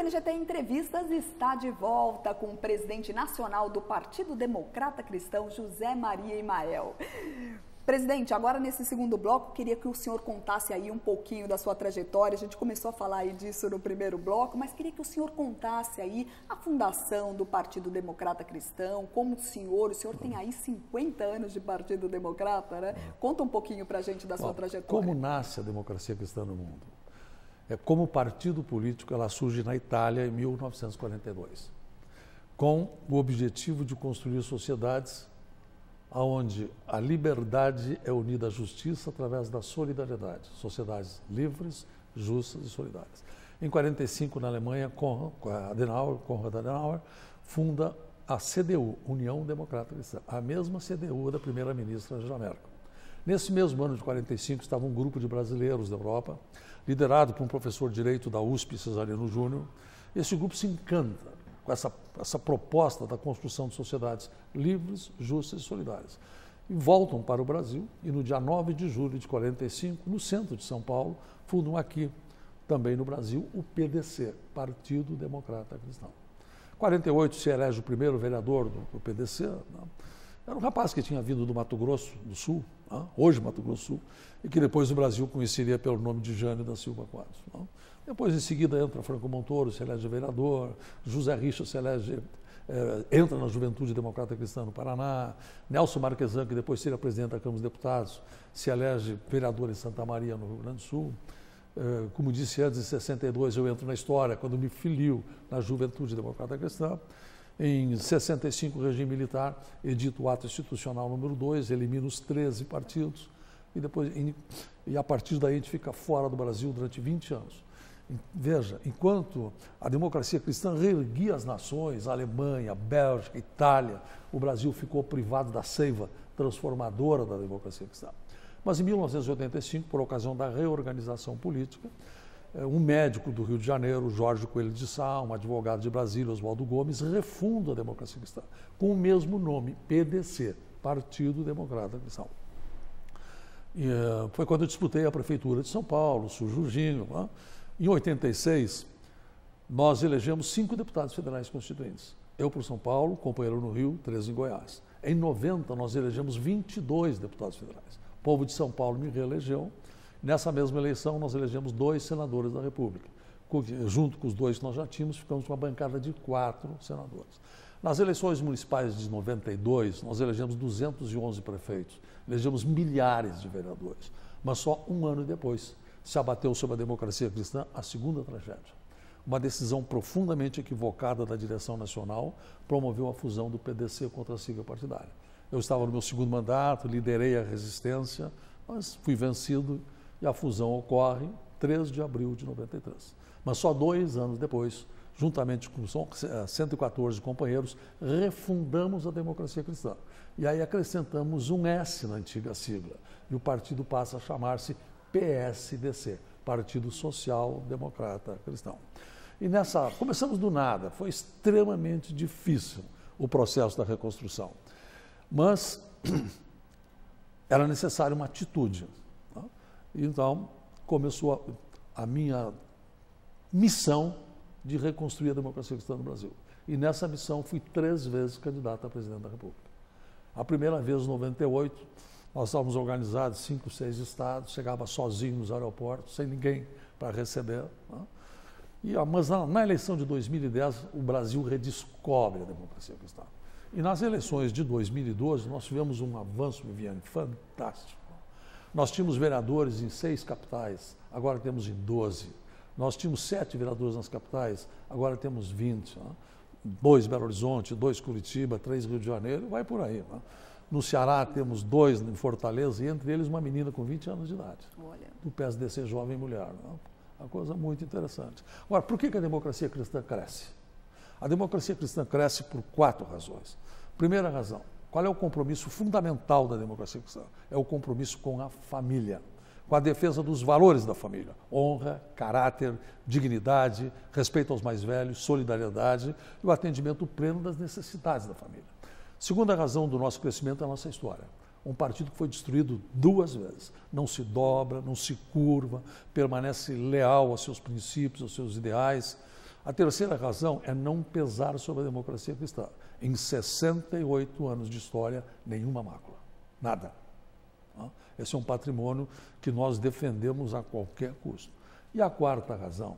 NGT Entrevistas está de volta com o presidente nacional do Partido Democrata Cristão, José Maria Imael. Presidente, agora nesse segundo bloco, queria que o senhor contasse aí um pouquinho da sua trajetória. A gente começou a falar aí disso no primeiro bloco, mas queria que o senhor contasse aí a fundação do Partido Democrata Cristão, como o senhor tem aí 50 anos de Partido Democrata, né? Conta um pouquinho pra gente da sua trajetória. Como nasce a democracia cristã no mundo? Como partido político, ela surge na Itália em 1942, com o objetivo de construir sociedades onde a liberdade é unida à justiça através da solidariedade, sociedades livres, justas e solidárias. Em 1945, na Alemanha, Konrad Adenauer funda a CDU, União Democrata Cristã, a mesma CDU da primeira-ministra Angela Merkel. Nesse mesmo ano de 1945, estava um grupo de brasileiros da Europa, liderado por um professor de Direito da USP, Cesarino Júnior. Esse grupo se encanta com essa proposta da construção de sociedades livres, justas e solidárias. E voltam para o Brasil e no dia 9 de julho de 1945, no centro de São Paulo, fundam aqui, também no Brasil, o PDC, Partido Democrata Cristão. Em 1948 se elege o primeiro vereador do PDC, era um rapaz que tinha vindo do Mato Grosso do Sul, hoje Mato Grosso do Sul, e que depois o Brasil conheceria pelo nome de Jânio da Silva Quadros. Depois, em seguida, entra Franco Montoro, se elege vereador, José Richa se elege, entra na Juventude Democrata Cristã no Paraná, Nelson Marquesan, que depois seria presidente da Câmara dos Deputados, se elege vereador em Santa Maria, no Rio Grande do Sul. Como disse antes, em 62 eu entro na história, quando me filio na Juventude Democrata Cristã. Em 65, o regime militar edita o ato institucional número 2, elimina os 13 partidos e a partir daí a gente fica fora do Brasil durante 20 anos. Veja, enquanto a democracia cristã reerguia as nações, a Alemanha, a Bélgica, a Itália, o Brasil ficou privado da seiva transformadora da democracia cristã. Mas em 1985, por ocasião da reorganização política, um médico do Rio de Janeiro, Jorge Coelho de Sá, um advogado de Brasília, Oswaldo Gomes, refunda a democracia cristã, com o mesmo nome, PDC, Partido Democrata Cristão. E, foi quando eu disputei a Prefeitura de São Paulo, Sul Jorginho. Em 86, nós elegemos 5 deputados federais constituintes. Eu por São Paulo, companheiro no Rio, 13 em Goiás. Em 90, nós elegemos 22 deputados federais. O povo de São Paulo me reelegeu. Nessa mesma eleição, nós elegemos 2 senadores da República. Junto com os 2 que nós já tínhamos, ficamos com uma bancada de 4 senadores. Nas eleições municipais de 92, nós elegemos 211 prefeitos, elegemos milhares de vereadores. Mas só um ano depois se abateu sobre a democracia cristã a segunda tragédia. Uma decisão profundamente equivocada da direção nacional promoveu a fusão do PDC contra a sigla partidária. Eu estava no meu segundo mandato, liderei a resistência, mas fui vencido e a fusão ocorre 3 de abril de 93. Mas só 2 anos depois, juntamente com 114 companheiros, refundamos a democracia cristã. E aí acrescentamos um S na antiga sigla. E o partido passa a chamar-se PSDC, Partido Social Democrata Cristão. E começamos do nada, foi extremamente difícil o processo da reconstrução. Mas era necessária uma atitude. Então, começou a minha missão de reconstruir a democracia cristã no Brasil. E nessa missão fui 3 vezes candidato a presidente da República. A primeira vez, em 98, nós estávamos organizados, 5, 6 estados, chegava sozinho nos aeroportos, sem ninguém para receber. Mas na eleição de 2010, o Brasil redescobre a democracia cristã. E nas eleições de 2012, nós tivemos um avanço, Viviane, fantástico. Nós tínhamos vereadores em 6 capitais, agora temos em 12. Nós tínhamos 7 vereadores nas capitais, agora temos 20. 2 Belo Horizonte, 2 Curitiba, 3 Rio de Janeiro, vai por aí. No Ceará temos 2 em Fortaleza, e entre eles uma menina com 20 anos de idade. Olha. Do PSDC Jovem Mulher. Uma coisa muito interessante. Agora, por que a democracia cristã cresce? A democracia cristã cresce por 4 razões. Primeira razão, qual é o compromisso fundamental da democracia cristã? É o compromisso com a família, com a defesa dos valores da família. Honra, caráter, dignidade, respeito aos mais velhos, solidariedade e o atendimento pleno das necessidades da família. Segunda razão do nosso crescimento é a nossa história. Um partido que foi destruído 2 vezes. Não se dobra, não se curva, permanece leal aos seus princípios, aos seus ideais. A terceira razão é não pesar sobre a democracia cristã. Em 68 anos de história, nenhuma mácula, nada. Esse é um patrimônio que nós defendemos a qualquer custo. E a quarta razão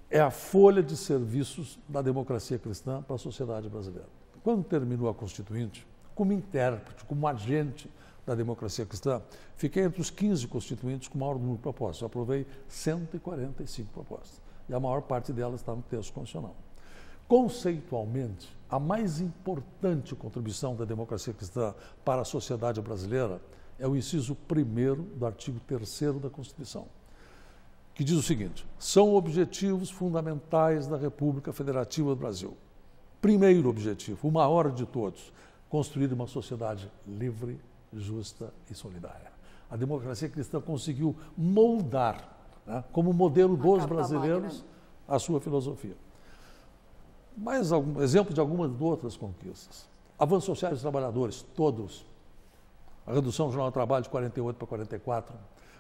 é a folha de serviços da democracia cristã para a sociedade brasileira. Quando terminou a Constituinte, como intérprete, como agente da democracia cristã, fiquei entre os 15 constituintes com o maior número de propostas. Eu aprovei 145 propostas. E a maior parte delas está no texto constitucional. Conceitualmente, a mais importante contribuição da democracia cristã para a sociedade brasileira é o inciso 1º do artigo 3º da Constituição, que diz o seguinte: são objetivos fundamentais da República Federativa do Brasil. Primeiro objetivo, o maior de todos, construir uma sociedade livre, justa e solidária. A democracia cristã conseguiu moldar, né, como modelo dos brasileiros, a sua filosofia. Mais algum exemplo de algumas outras conquistas. Avanços sociais dos trabalhadores, todos. A redução do jornal de trabalho de 48 para 44.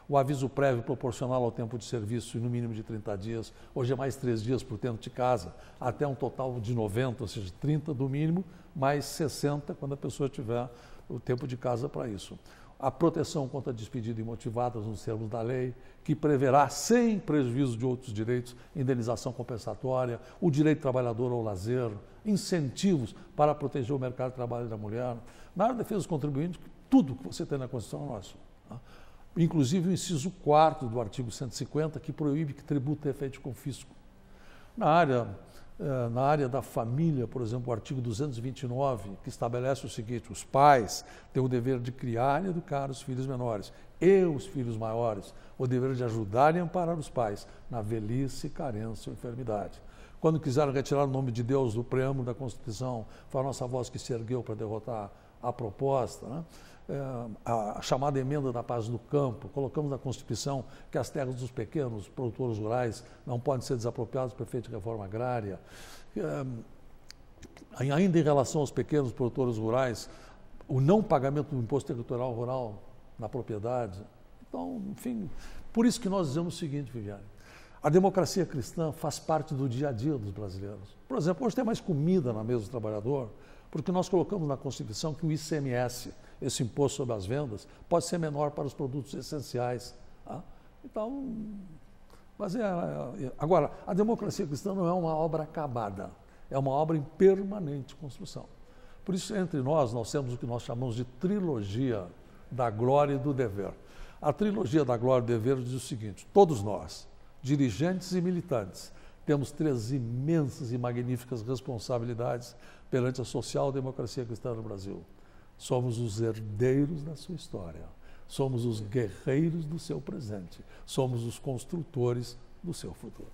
O aviso prévio proporcional ao tempo de serviço e no mínimo de 30 dias. Hoje é mais 3 dias por tempo de casa, até um total de 90, ou seja, 30 do mínimo, mais 60 quando a pessoa tiver o tempo de casa para isso. A proteção contra despedida imotivada nos termos da lei, que preverá, sem prejuízo de outros direitos, indenização compensatória, o direito trabalhador ao lazer, incentivos para proteger o mercado de trabalho da mulher. Na área de defesa dos contribuintes, tudo que você tem na Constituição é nosso. Inclusive o inciso 4º do artigo 150, que proíbe que tributo tenha efeito de confisco. Na área da família, por exemplo, o artigo 229, que estabelece o seguinte: os pais têm o dever de criar e educar os filhos menores e os filhos maiores, o dever de ajudar e amparar os pais na velhice, carência ou enfermidade. Quando quiseram retirar o nome de Deus do preâmbulo da Constituição, foi a nossa voz que se ergueu para derrotar a proposta, né? A chamada emenda da paz do campo, colocamos na Constituição que as terras dos pequenos produtores rurais não podem ser desapropriadas para efeito de reforma agrária. Ainda em relação aos pequenos produtores rurais, o não pagamento do imposto territorial rural na propriedade. Então, enfim, por isso que nós dizemos o seguinte, Viviane: a democracia cristã faz parte do dia a dia dos brasileiros. Por exemplo, hoje tem mais comida na mesa do trabalhador, porque nós colocamos na Constituição que o ICMS, esse imposto sobre as vendas, pode ser menor para os produtos essenciais. Tá? Então, agora, a democracia cristã não é uma obra acabada, é uma obra em permanente construção. Por isso, entre nós temos o que nós chamamos de trilogia da glória e do dever. A trilogia da glória e do dever diz o seguinte: todos nós, dirigentes e militantes, temos 3 imensas e magníficas responsabilidades perante a social-democracia cristã no Brasil. Somos os herdeiros da sua história, somos os guerreiros do seu presente, somos os construtores do seu futuro.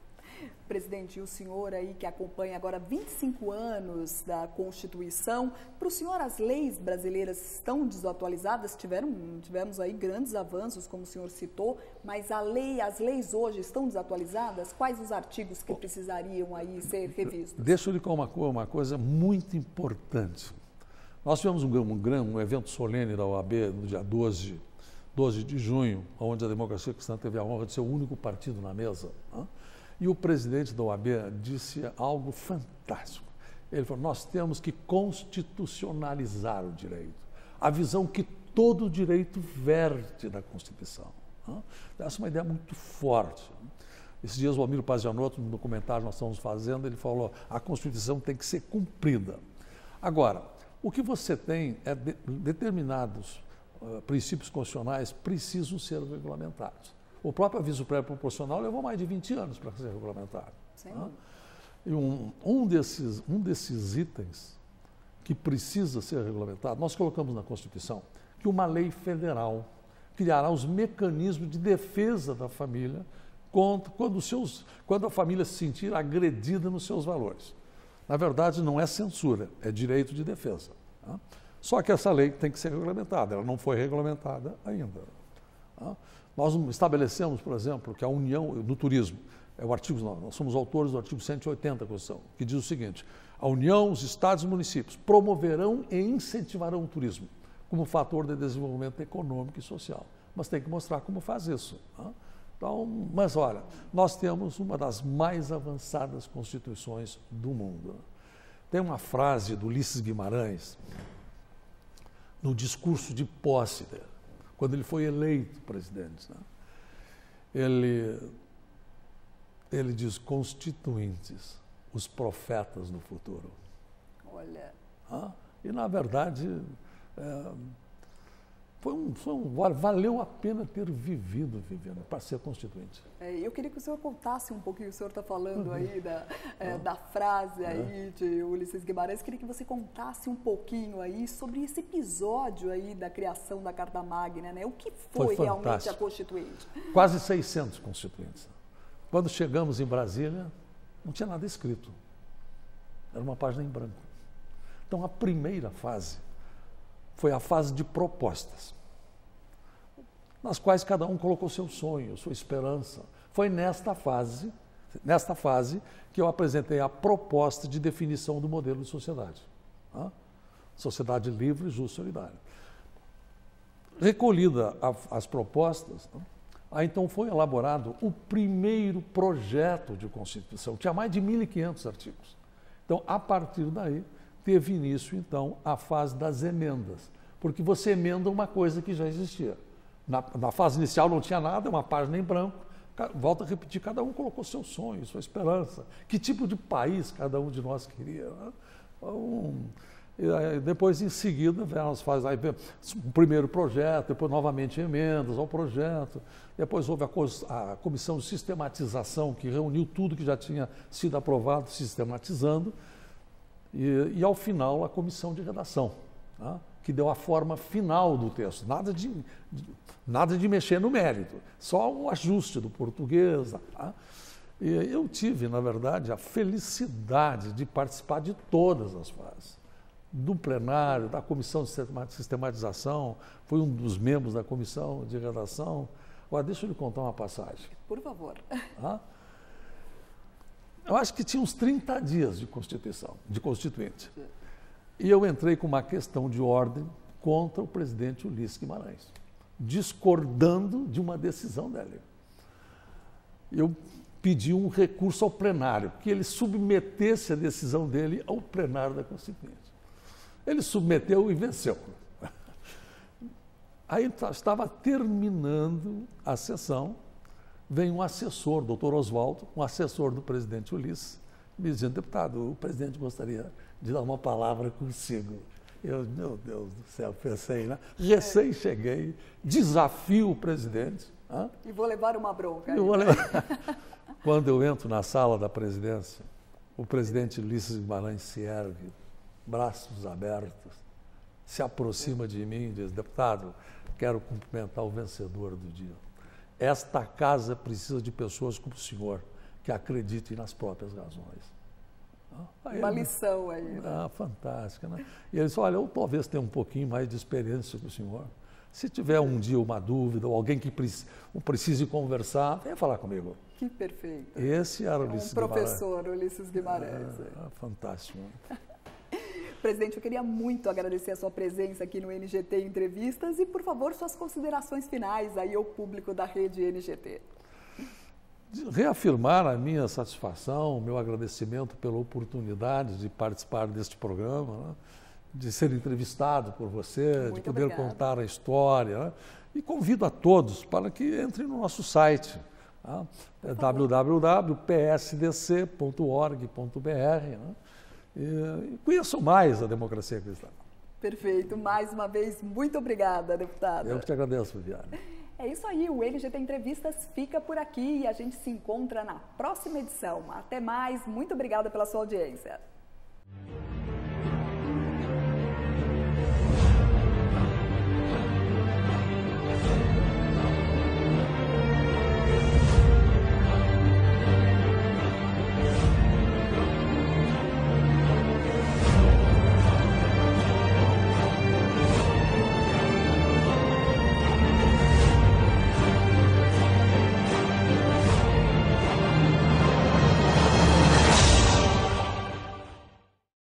Presidente, e o senhor aí que acompanha agora 25 anos da Constituição, para o senhor as leis brasileiras estão desatualizadas? Tivemos aí grandes avanços, como o senhor citou, mas as leis hoje estão desatualizadas? Quais os artigos que precisariam aí ser revistos? Deixa eu lhe contar uma coisa muito importante. Nós tivemos um evento solene da OAB no dia 12 de junho, onde a democracia cristã teve a honra de ser o único partido na mesa. Né? E o presidente da OAB disse algo fantástico. Ele falou: nós temos que constitucionalizar o direito. A visão que todo direito verte da Constituição. Né? Essa é uma ideia muito forte. Esses dias o Almiro Pazianotto, no documentário que nós estamos fazendo, ele falou: a Constituição tem que ser cumprida. Agora, o que você tem é determinados princípios constitucionais precisam ser regulamentados. O próprio aviso prévio proporcional levou mais de 20 anos para ser regulamentado. Né? E um desses itens que precisa ser regulamentado, nós colocamos na Constituição que uma lei federal criará os mecanismos de defesa da família quando a família se sentir agredida nos seus valores. Na verdade, não é censura, é direito de defesa. Tá? Só que essa lei tem que ser regulamentada, ela não foi regulamentada ainda. Tá? Nós estabelecemos, por exemplo, que a União no turismo, nós somos autores do artigo 180 da Constituição, que diz o seguinte: a União, os Estados e municípios promoverão e incentivarão o turismo como fator de desenvolvimento econômico e social. Mas tem que mostrar como faz isso. Tá? Então, mas olha, nós temos uma das mais avançadas constituições do mundo. Tem uma frase do Ulisses Guimarães, no discurso de posse dele, quando ele foi eleito presidente, né? Ele diz: constituintes, os profetas do futuro. Olha. E, na verdade, valeu a pena ter vivido, Viviane, para ser constituinte. Eu queria que o senhor contasse um pouquinho, o senhor está falando aí da frase aí de Ulisses Guimarães, queria que você contasse um pouquinho aí sobre esse episódio aí da criação da Carta Magna, né? O que foi realmente a Constituinte? Quase 600 constituintes. Quando chegamos em Brasília, não tinha nada escrito. Era uma página em branco. Então, a primeira fase foi a fase de propostas, nas quais cada um colocou seu sonho, sua esperança. Foi nesta fase que eu apresentei a proposta de definição do modelo de sociedade. Sociedade livre, justa e solidária. Recolhida as propostas, aí então foi elaborado o primeiro projeto de Constituição. Tinha mais de 1.500 artigos. Então, a partir daí, teve início, então, a fase das emendas, porque você emenda uma coisa que já existia. Na fase inicial não tinha nada, uma página em branco. Volto a repetir, cada um colocou seu sonho, sua esperança, que tipo de país cada um de nós queria. E depois, em seguida, vieram as fases, aí veio o primeiro projeto, depois novamente emendas ao projeto, depois houve a comissão de sistematização, que reuniu tudo que já tinha sido aprovado, sistematizando, e ao final, a comissão de redação, que deu a forma final do texto. Nada de mexer no mérito, só um ajuste do português. E eu tive, na verdade, a felicidade de participar de todas as fases. Do plenário, da comissão de sistematização, fui um dos membros da comissão de redação. Agora, deixa eu lhe contar uma passagem. Por favor. Eu acho que tinha uns 30 dias de constituinte. E eu entrei com uma questão de ordem contra o presidente Ulisses Guimarães, discordando de uma decisão dele. Eu pedi um recurso ao plenário, que ele submetesse a decisão dele ao plenário da Constituinte. Ele submeteu e venceu. Aí estava terminando a sessão, vem um assessor, doutor Oswaldo, um assessor do presidente Ulisses, me dizendo: deputado, o presidente gostaria de dar uma palavra consigo. Eu, meu Deus do céu, pensei, né? Recém cheguei, desafio o presidente. E vou levar uma bronca. Quando eu entro na sala da presidência, o presidente Ulisses Guimarães se ergue, braços abertos, se aproxima de mim e diz: deputado, quero cumprimentar o vencedor do dia. Esta casa precisa de pessoas como o senhor, que acreditem nas próprias razões. Uma lição aí. Né? Fantástica, né? E ele disse: olha, eu talvez tenha um pouquinho mais de experiência que o senhor. Se tiver um dia uma dúvida, ou alguém que precise conversar, venha falar comigo. Que perfeito. Esse era o Ulisses Guimarães. Professor Ulisses Guimarães. Fantástico. Presidente, eu queria muito agradecer a sua presença aqui no NGT Entrevistas e, por favor, suas considerações finais aí ao público da rede NGT. Reafirmar a minha satisfação, o meu agradecimento pela oportunidade de participar deste programa, né? De ser entrevistado por você, muito de poder obrigada. Contar a história. Né? E convido a todos para que entrem no nosso site, tá? www.psdc.org.br, né? E conheçam mais a democracia cristã. Perfeito. Mais uma vez, muito obrigada, deputado. Eu que te agradeço, Viviane. É isso aí, o NGT Entrevistas fica por aqui e a gente se encontra na próxima edição. Até mais, muito obrigada pela sua audiência.